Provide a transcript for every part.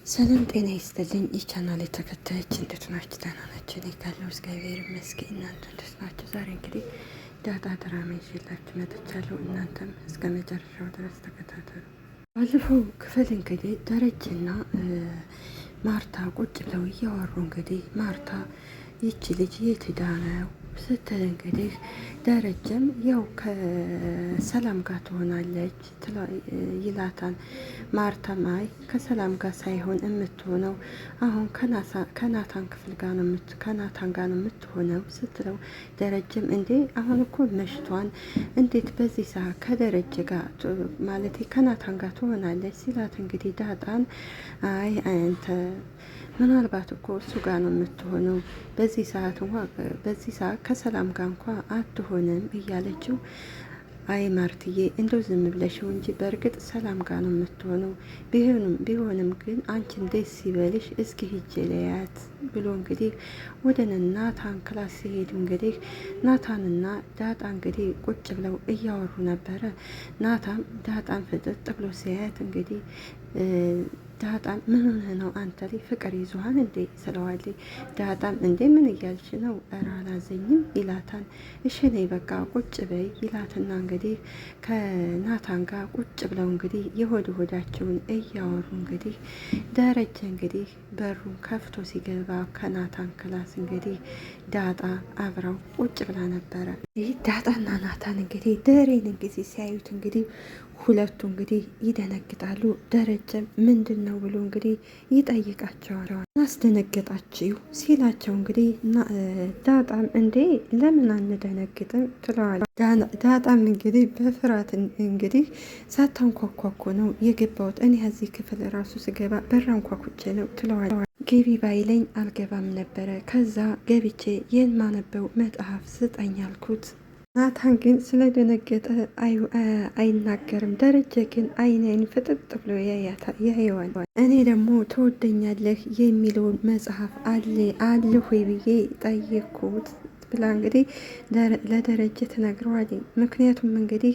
ሰላም ጤና ይስጥልኝ የቻናሌ ተከታዮች እንዴት ናችሁ? ደህና ናችሁ? እኔ ካለሁ እግዚአብሔር ይመስገን። እናንተ እንዴት ናችሁ? ዛሬ እንግዲህ ዳጣ ድራማ ይዤላችሁ መጥቻለሁ። እናንተም እስከ መጨረሻው ድረስ ተከታተሉ። ባለፈው ክፍል እንግዲህ ደረጀና ማርታ ቁጭ ብለው እያወሩ እንግዲህ ማርታ ይቺ ልጅ የት ሄዳ ነው ስትል እንግዲህ ደረጀም ያው ከሰላም ጋር ትሆናለች ይላታል። ማርታም አይ ከሰላም ጋር ሳይሆን የምትሆነው አሁን ከናታን ክፍል ጋር ነው ከናታን ጋር ነው የምትሆነው ስትለው ደረጀም እንዴ አሁን እኮ መሽቷን እንዴት በዚህ ሰዓት ከደረጀ ጋር ማለት ከናታን ጋር ትሆናለች ሲላት እንግዲህ ዳጣን አይ አንተ ምናልባት እኮ እሱ ጋር ነው የምትሆነው በዚህ ሰዓት ከሰላም ጋር እንኳ አትሆንም እያለችው አይ ማርትዬ እንደው ዝም ብለሽው እንጂ በእርግጥ ሰላም ጋር ነው የምትሆነው ቢሆንም ግን አንቺን ደስ ሲበልሽ እስኪ ሂጅ ለያት ብሎ እንግዲህ ወደ ናታን ክላስ ሲሄድ እንግዲህ ናታንና ዳጣ እንግዲህ ቁጭ ብለው እያወሩ ነበረ። ናታን ዳጣን ፍጥጥ ብሎ ሲያያት እንግዲህ ዳጣም ምን ሆነህ ነው አንተ ላይ ፍቅር ይዞሃል እንዴ ስለዋለኝ ዳጣም እንዴ ምን እያልሽ ነው ኧረ አላዘኝም ይላታል። እሺ ነይ በቃ ቁጭ በይ ይላትና እንግዲህ ከናታን ጋር ቁጭ ብለው እንግዲህ ሆዳቸውን እያወሩ እንግዲህ ደረጀ እንግዲህ በሩን ከፍቶ ሲገባ ከናታን ክላስ እንግዲህ ዳጣ አብረው ቁጭ ብላ ነበረ። ይህ ዳጣና ናታን እንግዲህ ደሬን እንግዲህ ሲያዩት እንግዲህ ሁለቱ እንግዲህ ይደነግጣሉ። ደረጀም ምንድን ነው ብሎ እንግዲህ ይጠይቃቸዋል። አስደነገጣችሁ ሲላቸው እንግዲህ ዳጣም እንዴ ለምን አንደነግጥም ትለዋለች። ዳጣም እንግዲህ በፍርሃት እንግዲህ ሳታንኳኳኮ ነው የገባሁት እኔ እዚህ ክፍል ራሱ ስገባ በር አንኳኩቼ ነው ትለዋለች። ገቢ ባይለኝ አልገባም ነበረ ከዛ ገብቼ የማነበው መጽሐፍ ስጠኝ አልኩት። ናታን ግን ስለደነገጠ አይናገርም። ደረጀ ግን አይን ፍጥጥ ብሎ ያየዋል። እኔ ደግሞ ትወደኛለህ የሚለውን መጽሐፍ አለ ሆይ ብዬ ጠየቅኩት ብላ እንግዲህ ለደረጀ ትነግረዋል። ምክንያቱም እንግዲህ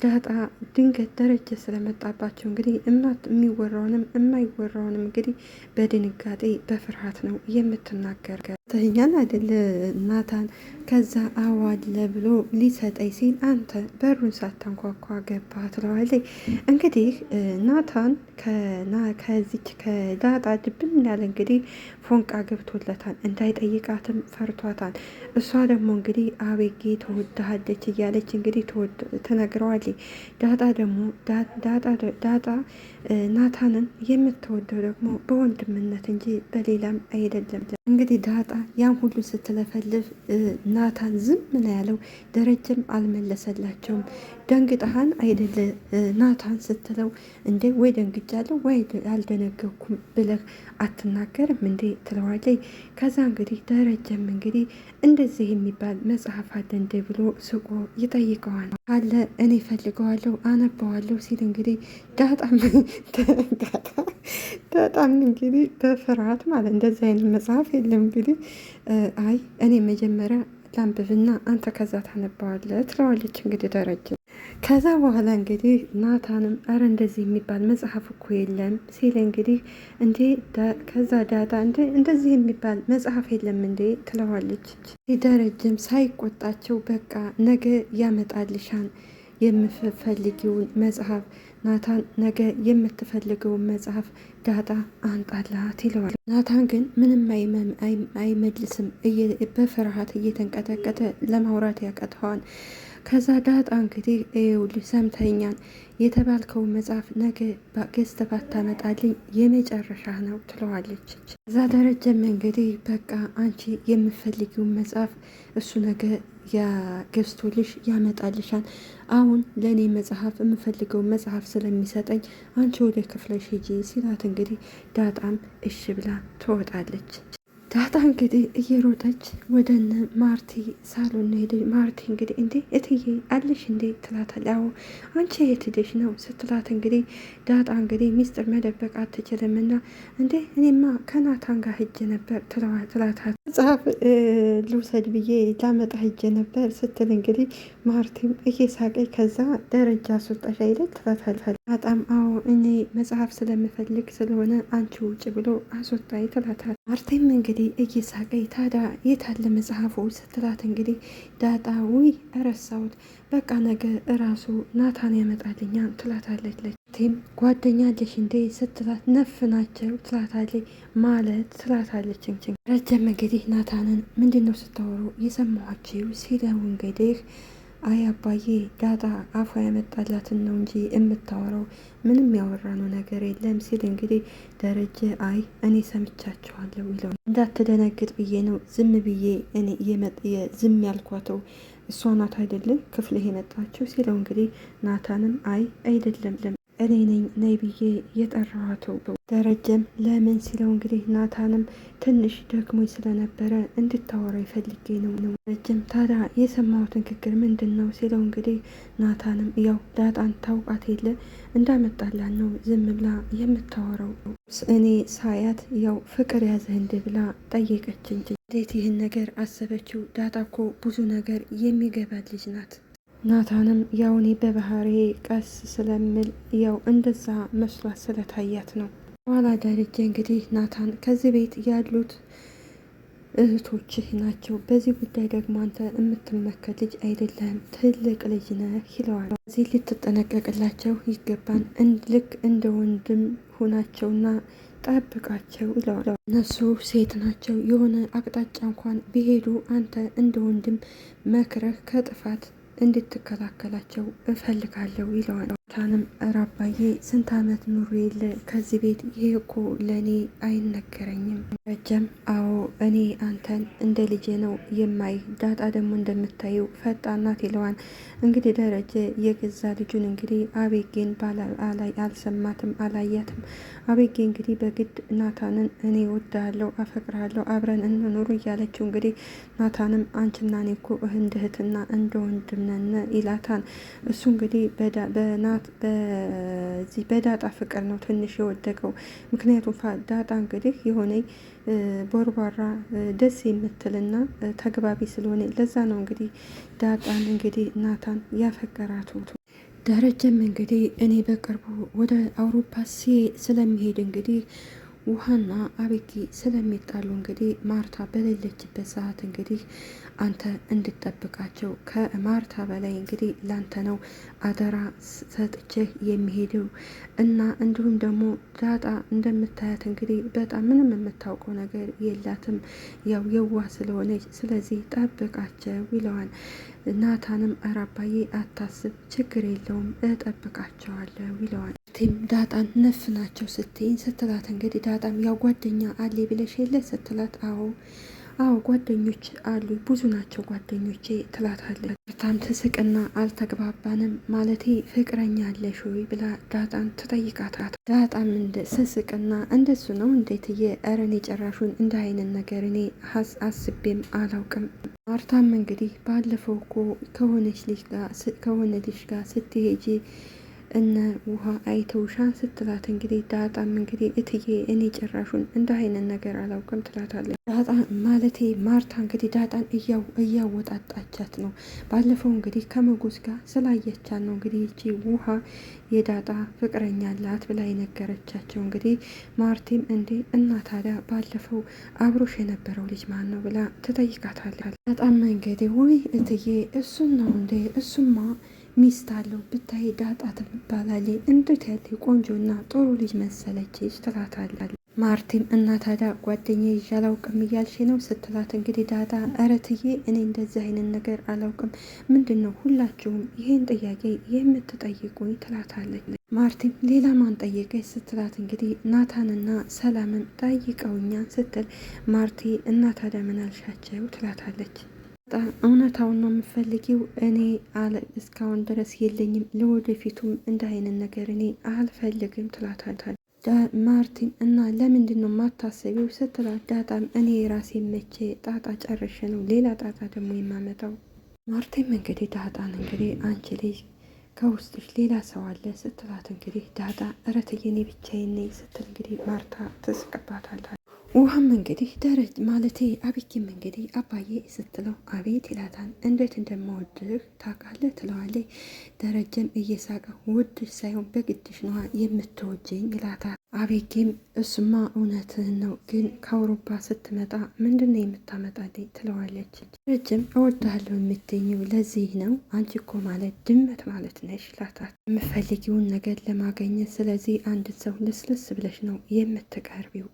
ዳጣ ድንገት ደረጀ ስለመጣባቸው እንግዲህ የሚወራውንም የማይወራውንም እንግዲህ በድንጋጤ በፍርሃት ነው የምትናገር። ተኛን አይደል ናታን ከዛ አዋለ ብሎ ሊሰጠኝ ሲል አንተ በሩን ሳታንኳኳ ገባ ትለዋለች። እንግዲህ ናታን ከዚች ከዳጣ ድብን ያለ እንግዲህ ፎንቃ ገብቶለታል። እንዳይጠይቃትም ፈርቷታል። እሷ ደግሞ እንግዲህ አቤጌ ትወድሃለች እያለች እንግዲህ ትነግረዋለች። ዳጣ ደግሞ ዳጣ ናታንን የምትወደው ደግሞ በወንድምነት እንጂ በሌላም አይደለም። እንግዲህ ዳጣ ያን ሁሉ ስትለፈልፍ ናታን ዝም ምን ያለው ደረጀም አልመለሰላቸውም። ደንግጠሃን አይደለ ናታን ስትለው እንዴ ወይ ደንግጫለሁ ወይ አልደነገኩም ብለህ አትናገርም እንዴ ትለዋለች። ከዛ እንግዲህ ደረጀም እንግዲህ እንደዚህ የሚባል መጽሐፍ አለ እንዴ ብሎ ስቆ ይጠይቀዋል። አለ እኔ ፈልገዋለሁ አነባዋለሁ ሲል እንግዲህ ዳጣም እንግዲህ በፍርሃት ማለት እንደዚህ አይነት መጽሐፍ የለም እንግዲህ አይ እኔ መጀመሪያ ላንብብና አንተ ከዛ ታነባዋለህ ትለዋለች። እንግዲህ ደረጀ ከዛ በኋላ እንግዲህ ናታንም አረ እንደዚህ የሚባል መጽሐፍ እኮ የለም ሲል እንግዲህ እንዴ ከዛ ዳጣ እንዴ እንደዚህ የሚባል መጽሐፍ የለም እንዴ ትለዋለች። ደረጀም ሳይቆጣቸው በቃ ነገ ያመጣልሻን የምትፈልጊውን መጽሐፍ ናታን ነገ የምትፈልገውን መጽሐፍ ዳጣ አንጣላት ይለዋል። ናታን ግን ምንም አይመልስም። በፍርሃት እየተንቀጠቀጠ ለማውራት ያቀተዋል። ከዛ ዳጣ እንግዲህ ይኸውልህ ሰምተኛል የተባልከው መጽሐፍ ነገ ገዝተህ ባታመጣልኝ የመጨረሻ ነው ትለዋለች። እዛ ደረጀም እንግዲህ በቃ አንቺ የምፈልጊውን መጽሐፍ እሱ ነገ ገዝቶልሽ ያመጣልሻል። አሁን ለእኔ መጽሐፍ የምፈልገውን መጽሐፍ ስለሚሰጠኝ አንቺ ወደ ክፍለሽ ሂጂ ሲላት እንግዲህ ዳጣም እሺ ብላ ትወጣለች። ዳጣ እንግዲህ እየሮጠች ወደነ ማርቲ ሳሎን ሄደ። ማርቲ እንግዲህ እንዴ እትዬ አለሽ እንዴ ትላታለች። አዎ አንቺ የት ሄደሽ ነው ስትላት እንግዲህ ዳጣ እንግዲህ ሚስጥር መደበቅ አትችልምና እንዴ እኔማ ከናታን ጋር ሂጄ ነበር ትላታለች። መጽሐፍ ልውሰድ ብዬ ላመጣ ሂጄ ነበር ስትል እንግዲህ ማርቲም እየሳቀኝ ከዛ ደረጃ አስወጣሽ አይደል ትላታለች። በጣም አዎ እኔ መጽሐፍ ስለምፈልግ ስለሆነ አንቺ ውጭ ብሎ አስወጣኝ ትላታለች። ማርቲም እንግዲህ እየሳቀኝ ታዲያ የታለ መጽሐፉ ስትላት እንግዲህ ዳጣ ውይ እረሳሁት በቃ ነገ እራሱ ናታን ያመጣልኛ ትላታለች። ቲም ጓደኛ አለሽ እንዴ ስትላት ነፍ ናቸው ትላታለች። ማለት ትላታለች። ችምችም ረጀም እንግዲህ ናታንን ምንድን ነው ስታወሩ የሰማኋችሁ ሲለው እንግዲህ አይ አባዬ ዳጣ አፏ ያመጣላትን ነው እንጂ የምታወራው ምንም ያወራነው ነገር የለም ሲል እንግዲህ ደረጀ አይ እኔ ሰምቻቸዋለሁ ይለው እንዳትደነግጥ ብዬ ነው ዝም ብዬ እኔ ዝም ያልኳተው እሷ ናት አይደለም ክፍልህ የመጣችው ሲለው እንግዲህ ናታንም አይ አይደለም እኔ ነኝ ነይ ብዬ የጠራኋተው። ደረጀም ለምን ሲለው እንግዲህ ናታንም ትንሽ ደክሞኝ ስለነበረ እንድታወራ ይፈልጌ ነው። ደረጀም ታዲያ የሰማሁት ንግግር ምንድን ነው ሲለው እንግዲህ ናታንም ያው ዳጣን ታውቃት የለ እንዳመጣላት ነው ዝም ብላ የምታወራው እኔ ሳያት ያው ፍቅር ያዘህ እንድ ብላ ጠየቀች እንጂ እንዴት ይህን ነገር አሰበችው? ዳጣ እኮ ብዙ ነገር የሚገባት ልጅ ናት። ናታንም ያው እኔ በባህሪ ቀስ ስለምል ያው እንደዛ መስሏት ስለታያት ነው። በኋላ ደረጀ እንግዲህ ናታን ከዚህ ቤት ያሉት እህቶችህ ናቸው፣ በዚህ ጉዳይ ደግሞ አንተ የምትመከት ልጅ አይደለም፣ ትልቅ ልጅ ነህ ይለዋል። እዚህ ልትጠነቀቅላቸው ይገባን፣ ልክ እንደ ወንድም ሁናቸውና ጠብቃቸው ይለዋል። እነሱ ሴት ናቸው፣ የሆነ አቅጣጫ እንኳን ቢሄዱ አንተ እንደ ወንድም መክረህ ከጥፋት እንድትከላከላቸው እፈልጋለሁ ይለዋል። ታንም ራባዬ ስንት አመት ኑሮ የለ ከዚህ ቤት ይሄ እኮ ለእኔ አይነገረኝም። ረጀም አዎ እኔ አንተን እንደ ልጄ ነው የማይ ዳጣ ደግሞ እንደምታየው ፈጣን ናት ይለዋል። እንግዲህ ደረጀ የገዛ ልጁን እንግዲህ አቤጌን አልሰማትም አላያትም። አቤጌ እንግዲህ በግድ ናታንን እኔ ወዳለሁ አፈቅራለሁ አብረን እንኑሩ እያለችው እንግዲህ ናታንም አንቺና እኔ እኮ እንደ እህትና እንደ ወንድም ነን ይላታል። እሱ እንግዲህ በዚህ በዳጣ ፍቅር ነው ትንሽ የወደቀው። ምክንያቱም ዳጣ እንግዲህ የሆነ ቦርባራ ደስ የምትልና ተግባቢ ስለሆነ ለዛ ነው እንግዲህ ዳጣን እንግዲህ ናታን ያፈቀራቱ። ደረጀም እንግዲህ እኔ በቅርቡ ወደ አውሮፓ ስለሚሄድ እንግዲህ ውሃና አቤጌ ስለሚጣሉ እንግዲህ ማርታ በሌለችበት ሰዓት እንግዲህ አንተ እንድጠብቃቸው ከማርታ በላይ እንግዲህ ላንተ ነው አደራ ሰጥቼህ የሚሄደው እና እንዲሁም ደግሞ ዳጣ እንደምታያት እንግዲህ በጣም ምንም የምታውቀው ነገር የላትም፣ ያው የዋህ ስለሆነች ስለዚህ ጠብቃቸው ይለዋል። ናታንም አራባዬ አታስብ ችግር የለውም እጠብቃቸዋለሁ ይለዋል። ቲም ዳጣን ነፍ ናቸው ስትይኝ ስትላት እንግዲህ ዳጣም ያው ጓደኛ አለ ብለሽ የለ ስትላት አዎ ጓደኞች አሉ ብዙ ናቸው ጓደኞቼ ትላታለች። በጣም ትስቅና አልተግባባንም ማለቴ ፍቅረኛ አለሽ ወይ ብላ ዳጣን ትጠይቃታት። ዳጣም ስስቅና እንደሱ ነው እንዴትዬ ኧረ እኔ ጨራሹን እንደ አይነት ነገር እኔ አስቤም አላውቅም። ማርታም እንግዲህ ባለፈው እኮ ከሆነ ልጅ ጋር ስትሄጂ እነ ውሃ አይተውሻን ስትላት እንግዲህ ዳጣም እንግዲህ እትዬ እኔ ጭራሹን እንደ አይነት ነገር አላውቅም ትላታለች። ዳጣ ማለቴ ማርታ እንግዲህ ዳጣን እያወጣጣቻት ነው። ባለፈው እንግዲህ ከመጎስ ጋር ስላየቻት ነው እንግዲህ ይቺ ውሃ የዳጣ ፍቅረኛ አላት ብላ የነገረቻቸው። እንግዲህ ማርቲም እንዴ እና ታዲያ ባለፈው አብሮሽ የነበረው ልጅ ማን ነው ብላ ትጠይቃታለች። ዳጣም እንግዲህ ውይ እትዬ እሱን ነው እንዴ እሱማ ሚስት አለው ብታይ ዳጣ ትባላለች፣ እንዴት ያለ ቆንጆና ጥሩ ልጅ መሰለችሽ ትላታለች። ማርቲም እና ታዲያ ጓደኛ ይዤ አላውቅም እያልሽ ነው ስትላት እንግዲህ ዳጣ ኧረ እትዬ እኔ እንደዚህ አይነት ነገር አላውቅም፣ ምንድን ነው ሁላችሁም ይህን ጥያቄ የምትጠይቁኝ ትላታለች። ማርቲም ሌላ ማን ጠየቀች ስትላት እንግዲህ ናታንና ሰላምን ጠይቀውኛል ስትል ማርቲ እና ታዲያ ምን አልሻቸው ትላታለች። እውነታውን ነው የምፈልጊው? እኔ እስካሁን ድረስ የለኝም፣ ለወደፊቱም እንደ አይነት ነገር እኔ አልፈልግም ትላታለች። ማርቲን እና ለምንድን ነው የማታስቢው ስትላት ዳጣም እኔ የራሴ መቼ ጣጣ ጨርሼ ነው ሌላ ጣጣ ደግሞ የማመጣው። ማርቲም እንግዲህ ዳጣን እንግዲህ አንቺ ልጅ ከውስጥሽ ሌላ ሰው አለ ስትላት እንግዲህ ዳጣ እረትዬ እኔ ብቻዬን ነኝ ስትል እንግዲህ ማርታ ትስቅባታለች። ውሃም እንግዲህ ደረጅ ማለቴ አቤኪም እንግዲህ አባዬ ስትለው አቤት ይላታል። እንዴት እንደምወድህ ታውቃለህ ትለዋለች። ደረጀም እየሳቀ ውድሽ ሳይሆን በግድሽ ነዋ የምትወጂኝ ይላታል። አቤኪም እሱማ እውነትህን ነው፣ ግን ከአውሮፓ ስትመጣ ምንድን ነው የምታመጣልኝ ትለዋለች። ደረጀም እወድሃለሁ የምትይኝው ለዚህ ነው፣ አንቺ እኮ ማለት ድመት ማለት ነሽ ይላታል። የምፈልጊውን ነገር ለማገኘት ስለዚህ አንድ ሰው ልስልስ ብለሽ ነው የምትቀርቢው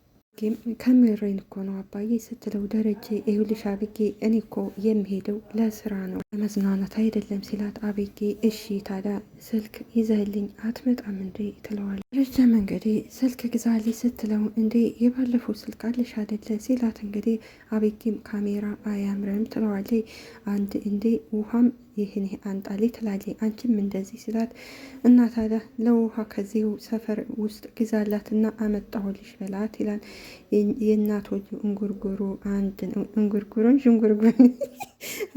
ከምሬን እኮ ነው አባዬ ስትለው ደረጀ ይኸውልሽ አቤጌ እኔ እኮ የሚሄደው ለስራ ነው ለመዝናናት አይደለም ሲላት አቤጌ እሺ ታዲያ ስልክ ይዘህልኝ አትመጣም እንዴ ትለዋለች። ረጅም እንግዲህ ስልክ ግዛልኝ ስትለው እንዴ የባለፈው ስልክ አለሽ አይደለ ሲላት እንግዲህ አቤጌም ካሜራ አያምርም ትለዋለች። አንድ እንዴ ውሃም ይህን አንጣሌ ትላለች። አንቺም እንደዚህ ሲላት እና ታዲያ ለውሃ ከዚሁ ሰፈር ውስጥ ግዛላትና አመጣሁልሽ በላት ይላል። የእናቶች እንጉርጉሮ አንድ ነው፣ እንጉርጉሮን ሽንጉርጉር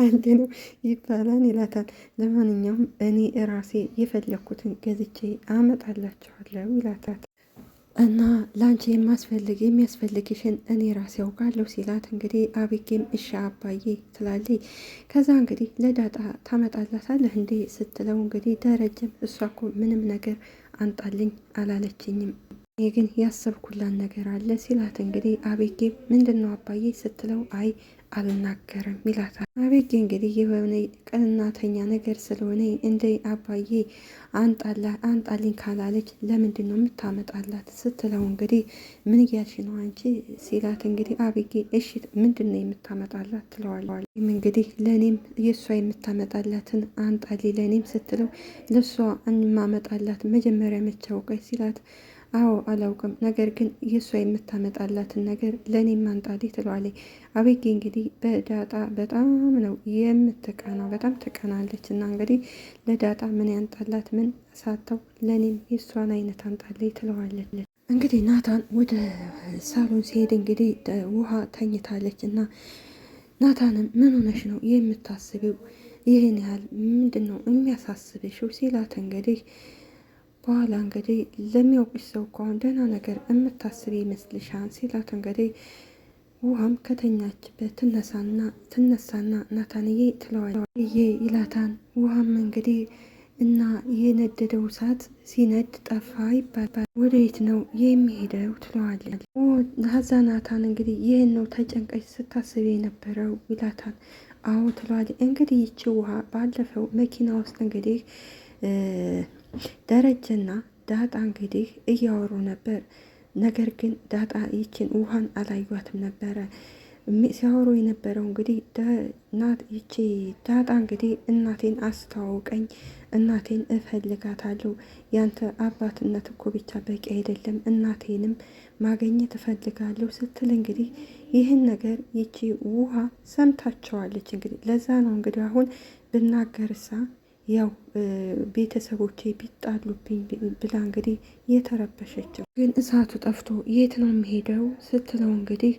አንድ ነው ይባላል ይላታል። ለማንኛውም እኔ ራሴ የፈለግኩትን ገዝቼ አመጣላቸዋለሁ ይላታል። እና ላንቺ የሚያስፈልግሽን እኔ ራሴ ያውቃለሁ ሲላት እንግዲህ አቤጌም እሺ አባዬ ትላለች። ከዛ እንግዲህ ለዳጣ ታመጣላታለህ እንዴ ስትለው እንግዲህ ደረጀም እሷ እኮ ምንም ነገር አንጣልኝ አላለችኝም እኔ ግን ያሰብኩላን ነገር አለ ሲላት እንግዲህ አቤጌ ምንድን ነው አባዬ ስትለው አይ አልናገርም ይላታል። አቤጌ እንግዲህ የሆነ ቀናተኛ ነገር ስለሆነ እንደ አባዬ አንጣልኝ ካላለች ለምንድን ነው የምታመጣላት ስትለው እንግዲህ ምን እያልሽ ነው አንቺ ሲላት እንግዲህ አቤጌ እሺ ምንድን ነው የምታመጣላት ትለዋለች። እንግዲህ ለእኔም የእሷ የምታመጣላትን አንጣልኝ ለእኔም ስትለው ለእሷ የማመጣላት መጀመሪያ መቻውቀች ሲላት አዎ አላውቅም፣ ነገር ግን የእሷ የምታመጣላትን ነገር ለእኔም አንጣሌ ትለዋለች። አቤጌ እንግዲህ በዳጣ በጣም ነው የምትቀናው፣ በጣም ትቀናለች። እና እንግዲህ ለዳጣ ምን ያንጣላት ምን ሳተው ለእኔም የእሷን አይነት አንጣሌ ትለዋለች። እንግዲህ ናታን ወደ ሳሎን ሲሄድ እንግዲህ ውሃ ተኝታለች እና ናታንም ምን ሆነሽ ነው የምታስቢው? ይህን ያህል ምንድን ነው የሚያሳስብሽው? ሲላት እንግዲህ በኋላ እንግዲህ ለሚያውቅሽ ሰው እኮ አሁን ደህና ነገር የምታስብ ይመስልሻል? ሲላት እንግዲህ ውሃም ከተኛችበት ትነሳና ናታንዬ ትለዋለች ይላታን። ውሃም እንግዲህ እና የነደደው እሳት ሲነድ ጠፋ ይባላል፣ ወደየት ነው የሚሄደው ትለዋለች። ሀዛ ናታን እንግዲህ ይህን ነው ተጨንቀሽ ስታስብ የነበረው ይላታል። አዎ ትለዋለች። እንግዲህ ይቺ ውሃ ባለፈው መኪና ውስጥ እንግዲህ ደረጀና ዳጣ እንግዲህ እያወሩ ነበር። ነገር ግን ዳጣ ይችን ውሃን አላዩዋትም ነበረ። ሲያወሩ የነበረው እንግዲህ ይቺ ዳጣ እንግዲህ እናቴን አስተዋውቀኝ፣ እናቴን እፈልጋታለሁ፣ ያንተ አባትነት እኮ ብቻ በቂ አይደለም፣ እናቴንም ማገኘት እፈልጋለሁ ስትል እንግዲህ ይህን ነገር ይቺ ውሃ ሰምታቸዋለች። እንግዲህ ለዛ ነው እንግዲህ አሁን ብናገርሳ ያው ቤተሰቦቼ ቢጣሉብኝ ብላ እንግዲህ የተረበሸችው። ግን እሳቱ ጠፍቶ የት ነው የሚሄደው ስትለው እንግዲህ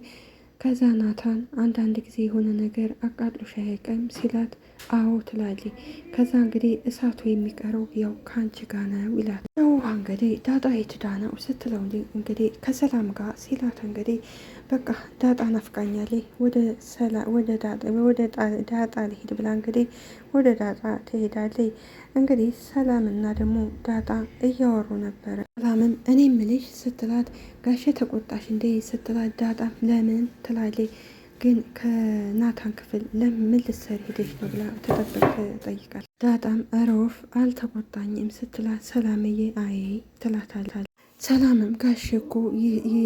ከዛ ናታን አንዳንድ ጊዜ የሆነ ነገር አቃጥሎሽ አያውቅም ሲላት አዎ ትላለች። ከዛ እንግዲህ እሳቱ የሚቀረው ያው ከአንቺ ጋር ነው ይላል። ውሃ እንግዲህ ዳጣ የትዳ ነው ስትለው እንግዲህ ከሰላም ጋር ሲላት እንግዲህ በቃ ዳጣ ናፍቃኛለች ወደ ዳጣ ልሄድ ብላ እንግዲህ ወደ ዳጣ ትሄዳለች። እንግዲህ ሰላም እና ደግሞ ዳጣ እያወሩ ነበረ። ሰላምም እኔ ምልሽ ስትላት ጋሼ ተቆጣሽ እንዴ ስትላት ዳጣ ለምን ትላለች። ግን ከናታን ክፍል ለምን ልትሰሪ ሄደሽ ነው ብላ ትጠይቃል። ዳጣም ኧረ ወፍ አልተቆጣኝም ስትላት ሰላምዬ አይ ትላታለች። ሰላምም ጋሼ እኮ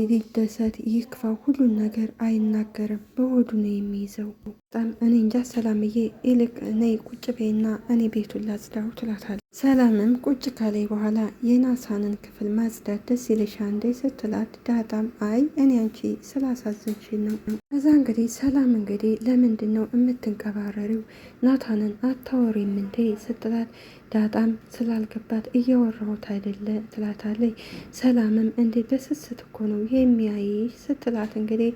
ይደሰት ይክፋው ሁሉን ነገር አይናገርም፣ በሆዱ ነው የሚይዘው። በጣም እኔ እንጃ ሰላምዬ፣ ይልቅ ነይ ቁጭ በይና እኔ ቤቱን ላጽዳው ትላታለች። ሰላምም ቁጭ ካላይ በኋላ የናታንን ክፍል ማጽዳት ደስ ይልሻል እንዴ ስትላት ዳጣም አይ እኔ አንቺ ስላሳዘንሽ ነው ከዛ እንግዲህ ሰላም እንግዲህ ለምንድን ነው የምትንቀባረሪው? ናታንን አታወሪም እንዴ ስትላት፣ ዳጣም ስላልገባት እየወራሁት አይደለ ትላታለች። ሰላምም እንዴ በስስት እኮ ነው የሚያይሽ ስትላት፣ እንግዲህ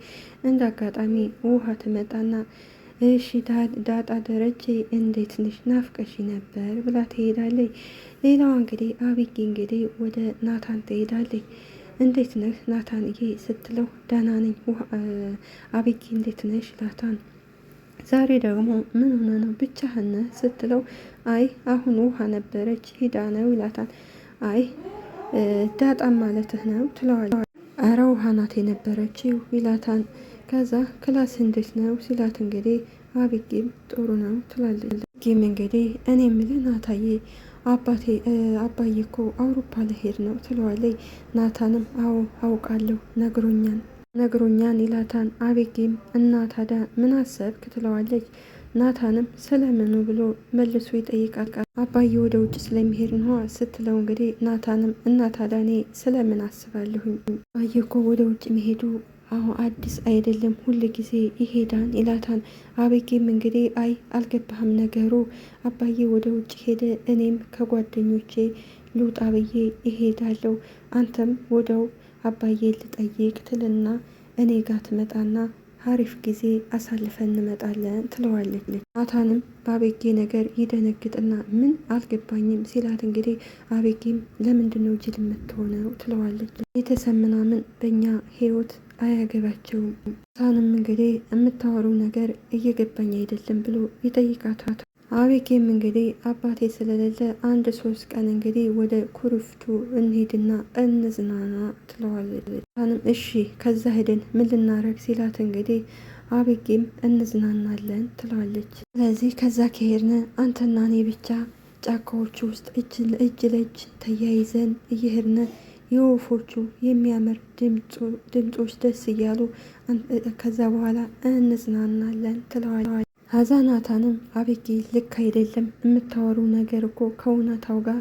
እንደ አጋጣሚ ውሃ ትመጣና እሺ ዳጣ ደረጀ እንዴት ነሽ? ናፍቀሽ ነበር ብላ ትሄዳለች። ሌላዋ እንግዲህ አቢጊ እንግዲህ ወደ ናታን ትሄዳለች። እንዴት ነህ ናታንዬ ስትለው፣ ደህና ነኝ አቢጊ እንዴት ነሽ ናታን? ዛሬ ደግሞ ምን ሆነ ነው ብቻህን ነህ ስትለው፣ አይ አሁን ውሃ ነበረች ሂዳ ነው ይላታል። አይ ዳጣም ማለትህ ነው ትለዋለች። አረ ውሃ ናት የነበረችው ይላታል። ከዛ ክላስ እንዴት ነው ሲላት፣ እንግዲህ አቢጊም ጥሩ ነው ትላለች። ጊም እንግዲህ እኔ የምልህ ናታዬ አባዬ እኮ አውሮፓ ለሄድ ነው ትለዋለች። ናታንም አዎ አውቃለሁ ነግሮኛን ይላታን። አቤጌም እና ታዲያ ምን አሰብክ ትለዋለች። ናታንም ስለምኑ ብሎ መልሶ ይጠይቃል። አባዬ ወደ ውጭ ስለሚሄድ ነው ስትለው፣ እንግዲህ ናታንም እና ታዲያ እኔ ስለምን አስባለሁኝ አባዬ እኮ ወደ ውጭ መሄዱ አሁን አዲስ አይደለም ሁል ጊዜ ይሄዳን ይላታን። አቤጌም እንግዲህ አይ አልገባህም ነገሩ አባዬ ወደ ውጭ ሄደ እኔም ከጓደኞቼ ልውጣ ብዬ ይሄዳለሁ አንተም ወደው አባዬ ልጠይቅ ትልና እኔ ጋር ትመጣና አሪፍ ጊዜ አሳልፈን እንመጣለን ትለዋለች። ናታንም በአቤጌ ነገር ይደነግጥና ምን አልገባኝም ሲላት፣ እንግዲህ አቤጌም ለምንድን ነው ጅል የምትሆነው ትለዋለች። ቤተሰብ ምናምን በእኛ ህይወት አያገባቸውም። ናታንም እንግዲህ የምታወሩው ነገር እየገባኝ አይደለም ብሎ ይጠይቃታል። አቤጌም እንግዲህ አባቴ ስለሌለ 1-3 ቀን እንግዲህ ወደ ኩሪፍቱ እንሂድና እንዝናና ትለዋለች። ናታንም እሺ ከዛ ሄደን ምን ልናረግ ሲላት፣ እንግዲህ አቤጌም እንዝናናለን ትለዋለች። ስለዚህ ከዛ ከሄድን አንተና እኔ ብቻ ጫካዎቹ ውስጥ እጅ ለእጅ ተያይዘን እየሄድን የወፎቹ የሚያምር ድምጾች ደስ እያሉ ከዛ በኋላ እንዝናናለን ትለዋለች። ከዛ ናታንም አቤጌ ልክ አይደለም የምታወሩ ነገር እኮ ከእውነታው ጋር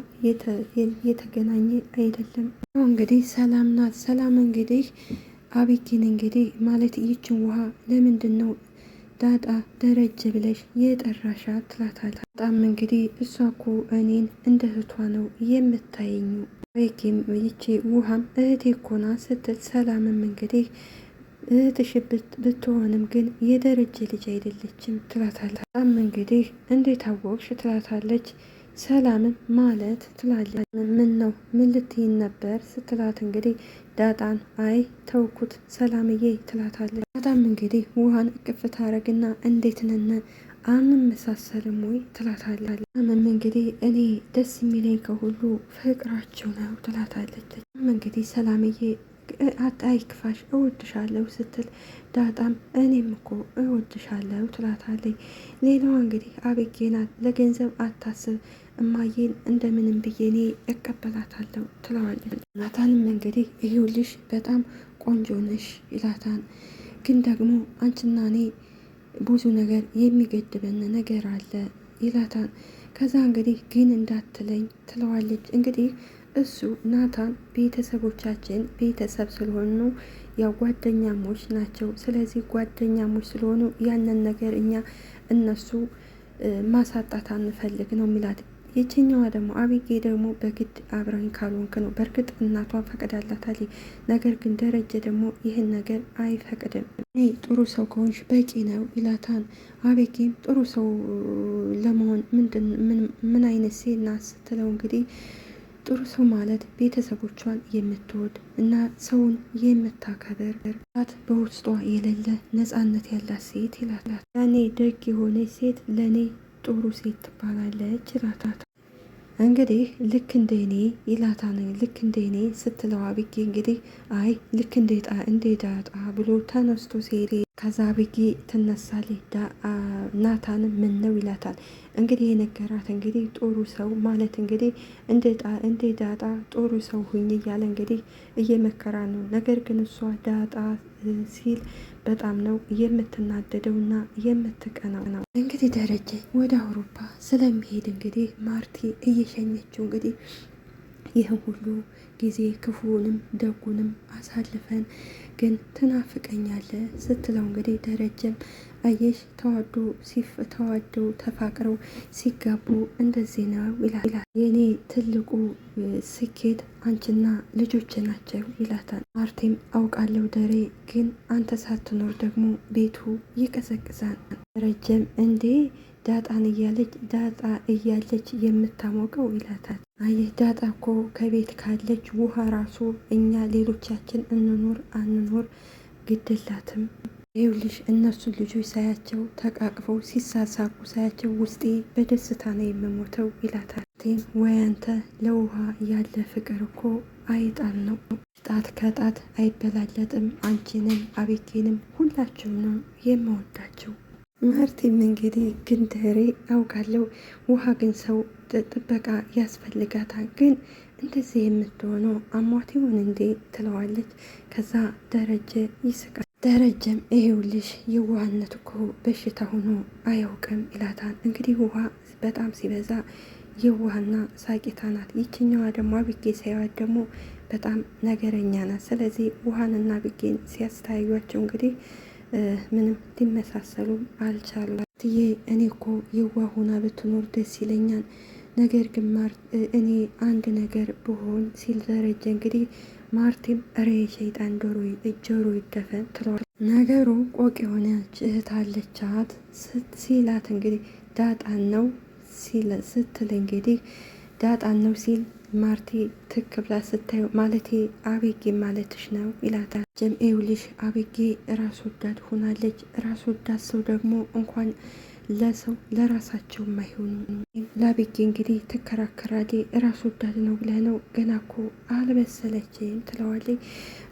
የተገናኘ አይደለም። እንግዲህ ሰላም ናት። ሰላም እንግዲህ አቤጌን እንግዲህ ማለት ይችን ውሃ ለምንድን ነው ዳጣ ደረጀ ብለሽ የጠራሻት ትላታለች። በጣም እንግዲህ እሷ እኮ እኔን እንደ እህቷ ነው የምታየኙ አቤጌም ይቺ ውሃም እህቴ እኮ ናት ስትል፣ ሰላምም እንግዲህ እህትሽ ብትሆንም ግን የደረጀ ልጅ አይደለችም ትላታለች። በጣም እንግዲህ እንዴት አወቅሽ ትላታለች። ሰላምን ማለት ትላለች። ምን ነው ምን ልትይን ነበር ስትላት፣ እንግዲህ ዳጣን አይ ተውኩት ሰላምዬ ትላታለች። በጣም እንግዲህ ውሃን እቅፍ ታረግና እንዴት ነን አንመሳሰልም ወይ ትላታለች። ሰላምም እንግዲህ እኔ ደስ የሚለኝ ከሁሉ ፍቅራቸው ነው ትላታለች። እንግዲህ ሰላምዬ አጣይ ክፋሽ እወድሻለሁ ስትል፣ ዳጣም እኔም እኮ እወድሻለሁ ትላታለች። ሌላዋ እንግዲህ አቤጌ ናት። ለገንዘብ አታስብ እማዬን እንደምንም ብዬ እኔ እቀበላታለሁ ትለዋለች። ናታንም እንግዲህ ይኸውልሽ በጣም ቆንጆ ነሽ ይላታል። ግን ደግሞ አንቺና እኔ ብዙ ነገር የሚገድበን ነገር አለ ይላታል። ከዛ እንግዲህ ግን እንዳትለኝ ትለዋለች። እንግዲህ እሱ ናታን ቤተሰቦቻችን ቤተሰብ ስለሆኑ ያው ጓደኛሞች ናቸው። ስለዚህ ጓደኛሞች ስለሆኑ ያንን ነገር እነሱ ማሳጣት አንፈልግ ነው የሚላት። የችኛዋ ደግሞ አቤጌ ደግሞ በግድ አብረን ካልሆንክ ነው። በእርግጥ እናቷን ፈቅዳላታለች። ነገር ግን ደረጀ ደግሞ ይህን ነገር አይፈቅድም። እኔ ጥሩ ሰው ከሆንሽ በቂ ነው ይላታል። አቤጌም ጥሩ ሰው ለመሆን ምን አይነት ሴት ናት ስትለው፣ እንግዲህ ጥሩ ሰው ማለት ቤተሰቦቿን የምትወድ እና ሰውን የምታከብር በውስጧ የሌለ ነፃነት ያላት ሴት ይላታል። ያኔ ደግ የሆነች ሴት ለእኔ ጥሩ ሴት ትባላለች ይላታል። እንግዲህ ልክ እንደ እኔ ይላታል። ልክ እንደ እኔ ስትለው አቤጌ እንግዲህ አይ ልክ እንደ ዳጣ ብሎ ተነስቶ ሲሄድ ከዛ አቤጌ ትነሳለች። ናታን ምን ነው ይላታል። እንግዲህ የነገራት እንግዲህ ጥሩ ሰው ማለት እንግዲህ እንደ ዳጣ ጥሩ ሰው ሁኝ እያለ እንግዲህ እየመከራ ነው። ነገር ግን እሷ ዳጣ ሲል በጣም ነው የምትናደደውና የምትቀናው ነው። እንግዲህ ደረጀ ወደ አውሮፓ ስለሚሄድ እንግዲህ ማርቲ እየሸኘችው እንግዲህ ይህን ሁሉ ጊዜ ክፉንም ደጉንም አሳልፈን ግን ትናፍቀኛለህ ስትለው እንግዲህ ደረጀም አየሽ ተዋደው ተፋቅረው ሲጋቡ እንደዚህ ነው ይላል። የኔ ትልቁ ስኬት አንቺና ልጆች ናቸው ይላታል። ማርቴም አውቃለሁ ደሬ፣ ግን አንተ ሳትኖር ደግሞ ቤቱ ይቀዘቅዛል። ደረጀም እንዴ ዳጣን ዳጣ እያለች የምታሞቀው ይላታል። አየህ ዳጣ እኮ ከቤት ካለች ውሃ ራሱ እኛ ሌሎቻችን እንኖር አንኖር ግድላትም። ይኸውልሽ እነሱን ልጆች ሳያቸው ተቃቅፈው ሲሳሳቁ ሳያቸው ውስጤ በደስታ ነው የምሞተው ይላታል። ወይ አንተ ለውሃ ያለ ፍቅር እኮ አይጣል ነው፣ ጣት ከጣት አይበላለጥም። አንቺንም አቤኬንም ሁላችሁም ነው የምወዳቸው። ማርቲም እንግዲህ ግን ደሬ አውቃለሁ ውሃ ግን ሰው ጥበቃ ያስፈልጋታል፣ ግን እንደዚህ የምትሆነው አሟት ይሆን እንዴ ትለዋለች። ከዛ ደረጀ ይስቃል። ደረጀም ይሄውልሽ የዋህነት እኮ በሽታ ሆኖ አያውቅም ይላታል። እንግዲህ ውሃ በጣም ሲበዛ የዋህና ሳቂታ ናት። ይችኛዋ ደግሞ አብጌ ሳይዋት ደግሞ በጣም ነገረኛ ናት። ስለዚህ ውሃንና አብጌን ሲያስተያዩቸው እንግዲህ ምንም ሊመሳሰሉ አልቻሉ። ትዬ እኔ እኮ የዋህ ሆና ብትኖር ደስ ይለኛል፣ ነገር ግን እኔ አንድ ነገር ብሆን ሲል ደረጀ እንግዲህ ማርቲም እረ የሸይጣን ጆሮ ይደፈን ትለዋል። ነገሩ ቆቅ የሆነች እህት አለቻት ሲላት እንግዲህ ዳጣን ነው ስትል እንግዲህ ዳጣን ነው ሲል ማርቲ ትክ ብላ ስታዩ ማለቴ አቤጌ ማለትሽ ነው ይላታል። ጀምኤውልሽ አቤጌ ራስ ወዳድ ሆናለች። ራስ ወዳድ ሰው ደግሞ እንኳን ለሰው ለራሳቸው ማይሆኑ። ለአቤጌ እንግዲህ ትከራከራለች። ራስ ወዳድ ነው ብለህ ነው ገና እኮ አልበሰለችም ትለዋለች።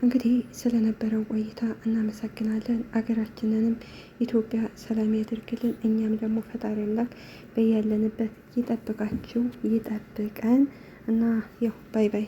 እንግዲህ ስለነበረን ቆይታ እናመሰግናለን። አገራችንንም ኢትዮጵያ ሰላም ያደርግልን። እኛም ደግሞ ፈጣሪ አምላክ በያለንበት ይጠብቃችሁ ይጠብቀን እና ያው ባይ ባይ።